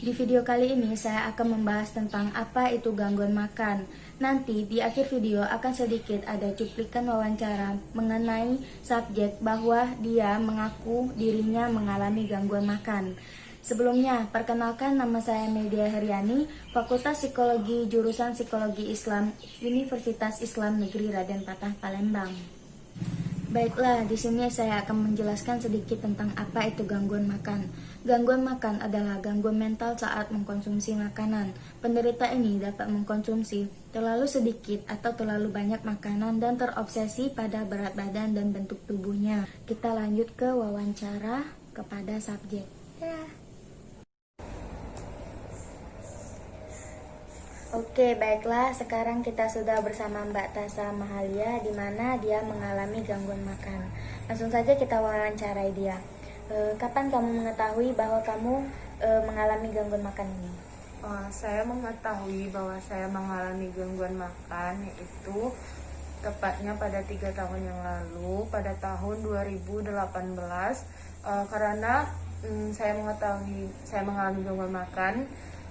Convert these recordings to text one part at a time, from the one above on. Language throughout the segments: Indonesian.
Di video kali ini saya akan membahas tentang apa itu gangguan makan. Nanti di akhir video akan sedikit ada cuplikan wawancara mengenai subjek bahwa dia mengaku dirinya mengalami gangguan makan. Sebelumnya, perkenalkan nama saya Media Heriani, Fakultas Psikologi Jurusan Psikologi Islam, Universitas Islam Negeri Raden Patah Palembang. Baiklah, di sini saya akan menjelaskan sedikit tentang apa itu gangguan makan. Gangguan makan adalah gangguan mental saat mengkonsumsi makanan. Penderita ini dapat mengkonsumsi terlalu sedikit atau terlalu banyak makanan dan terobsesi pada berat badan dan bentuk tubuhnya. Kita lanjut ke wawancara kepada subjek. Oke, baiklah. Sekarang kita sudah bersama Mbak Tasa Mahalia, di mana dia mengalami gangguan makan. Langsung saja kita wawancarai dia. Kapan kamu mengetahui bahwa kamu mengalami gangguan makan ini? Saya mengetahui bahwa saya mengalami gangguan makan yaitu tepatnya pada 3 tahun yang lalu, pada tahun 2018, karena saya mengetahui saya mengalami gangguan makan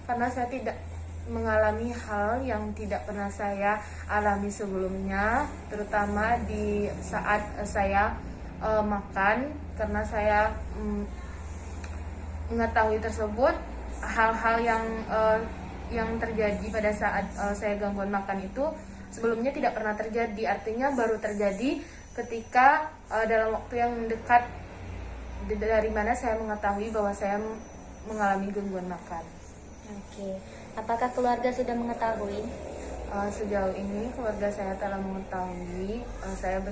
karena saya tidak mengalami hal yang tidak pernah saya alami sebelumnya, terutama di saat saya makan, karena saya mengetahui tersebut hal-hal yang terjadi pada saat saya gangguan makan itu sebelumnya tidak pernah terjadi, artinya baru terjadi ketika dalam waktu yang dekat, dari mana saya mengetahui bahwa saya mengalami gangguan makan. Oke, apakah keluarga sudah mengetahui? Sejauh ini keluarga saya telah mengetahui. Saya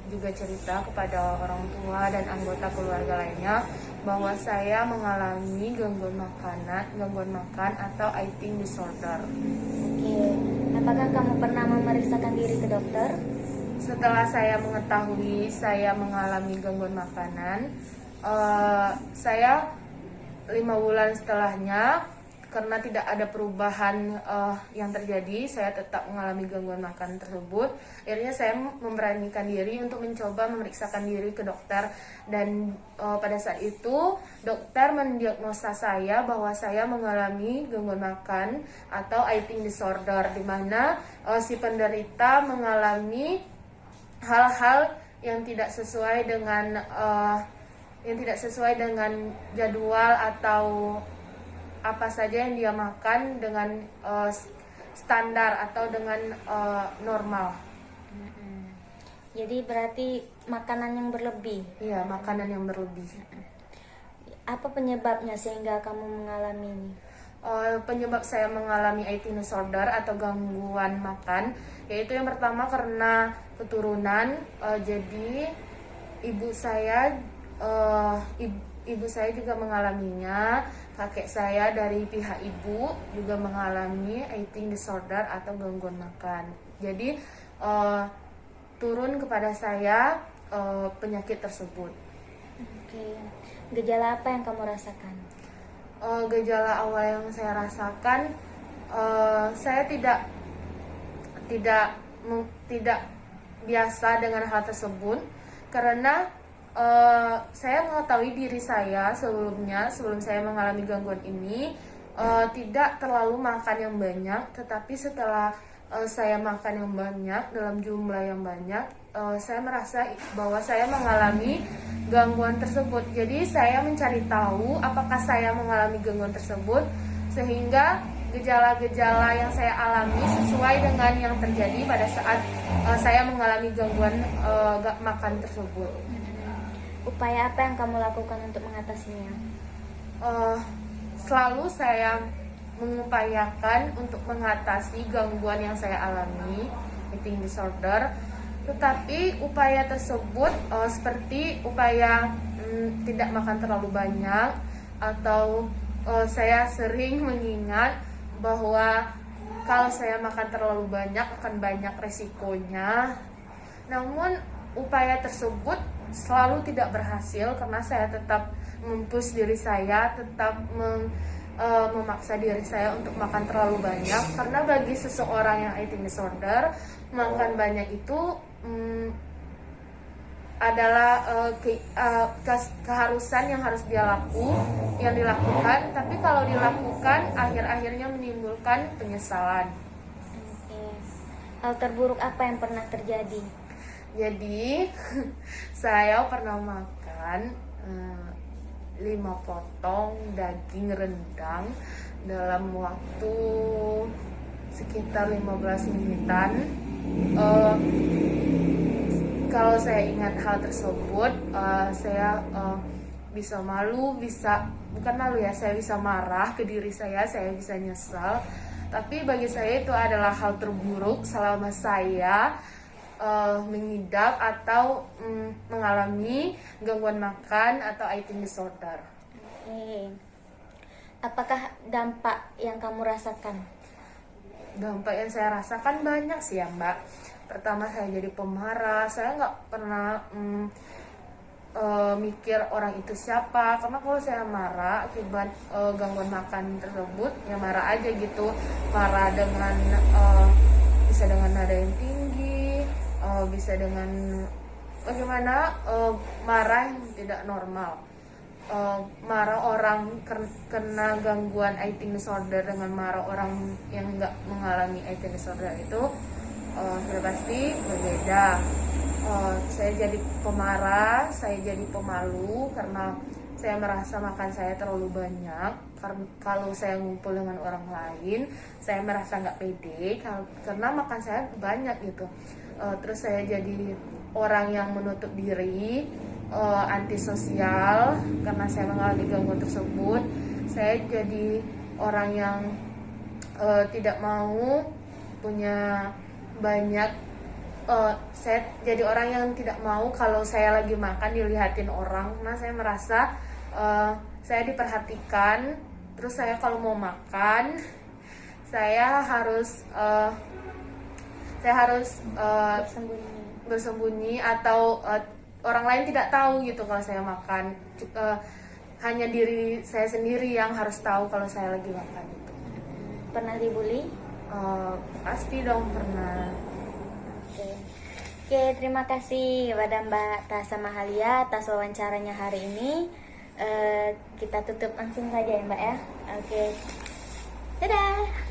juga cerita kepada orang tua dan anggota keluarga lainnya bahwa saya mengalami gangguan makan atau eating disorder. Oke, apakah kamu pernah memeriksakan diri ke dokter? Setelah saya mengetahui saya mengalami gangguan makanan, saya 5 bulan setelahnya, karena tidak ada perubahan yang terjadi, saya tetap mengalami gangguan makan tersebut. Akhirnya saya memberanikan diri untuk mencoba memeriksakan diri ke dokter, dan pada saat itu dokter mendiagnosa saya bahwa saya mengalami gangguan makan atau eating disorder, di mana si penderita mengalami hal-hal yang tidak sesuai dengan jadwal atau apa saja yang dia makan dengan standar atau dengan normal. Jadi berarti makanan yang berlebih. Iya, makanan yang berlebih. Apa penyebabnya sehingga kamu mengalami ini? Penyebab saya mengalami eating disorder atau gangguan makan, yaitu yang pertama karena keturunan. Jadi ibu saya juga mengalaminya. Kakek saya dari pihak ibu juga mengalami eating disorder atau gangguan makan. Jadi turun kepada saya penyakit tersebut. Oke. Gejala apa yang kamu rasakan? Gejala awal yang saya rasakan, saya tidak biasa dengan hal tersebut, karena saya mengetahui diri saya sebelum saya mengalami gangguan ini tidak terlalu makan yang banyak, tetapi setelah saya makan yang banyak dalam jumlah yang banyak, saya merasa bahwa saya mengalami gangguan tersebut. Jadi saya mencari tahu apakah saya mengalami gangguan tersebut, sehingga gejala-gejala yang saya alami sesuai dengan yang terjadi pada saat saya mengalami gangguan makan tersebut. Upaya apa yang kamu lakukan untuk mengatasinya? Selalu saya mengupayakan untuk mengatasi gangguan yang saya alami, eating disorder. Tetapi upaya tersebut seperti upaya tidak makan terlalu banyak, atau saya sering mengingat bahwa kalau saya makan terlalu banyak akan banyak resikonya. Namun upaya tersebut selalu tidak berhasil, karena saya tetap mempush diri saya, tetap memaksa diri saya untuk makan terlalu banyak. Karena bagi seseorang yang eating disorder, makan banyak itu adalah keharusan yang harus yang dilakukan, tapi kalau dilakukan akhir-akhirnya menimbulkan penyesalan. Oke. Hal terburuk apa yang pernah terjadi? Jadi saya pernah makan 5 potong daging rendang dalam waktu sekitar 15 menitan. Kalau saya ingat hal tersebut, saya bisa malu, bukan malu ya, saya bisa marah ke diri saya bisa nyesal. Tapi bagi saya itu adalah hal terburuk selama saya mengidap atau mengalami gangguan makan atau eating disorder. Oke. Apakah dampak yang kamu rasakan? Dampak yang saya rasakan banyak sih ya Mbak. Pertama, saya jadi pemarah. Saya nggak pernah mikir orang itu siapa, karena kalau saya marah akibat gangguan makan tersebut, ya marah aja gitu. Marah dengan bisa dengan nada yang tinggi, bisa dengan bagaimana, marah yang tidak normal. Marah orang kena gangguan eating disorder dengan marah orang yang nggak mengalami eating disorder itu sudah pasti berbeda. Saya jadi pemarah, saya jadi pemalu karena saya merasa makan saya terlalu banyak. Karena kalau saya ngumpul dengan orang lain, saya merasa nggak pede karena makan saya banyak gitu. Terus saya jadi orang yang menutup diri, antisosial karena saya mengalami gangguan tersebut. Saya jadi orang yang tidak mau punya banyak. Saya jadi orang yang tidak mau kalau saya lagi makan dilihatin orang, karena saya merasa saya diperhatikan. Terus saya kalau mau makan saya harus bersembunyi atau orang lain tidak tahu gitu kalau saya makan. Hanya diri saya sendiri yang harus tahu kalau saya lagi makan itu. Pernah dibully? Pasti dong pernah. Oke, terima kasih kepada Mbak Tasa Mahalia atas wawancaranya hari ini. Kita tutup langsung saja ya Mbak ya. Oke, dadah.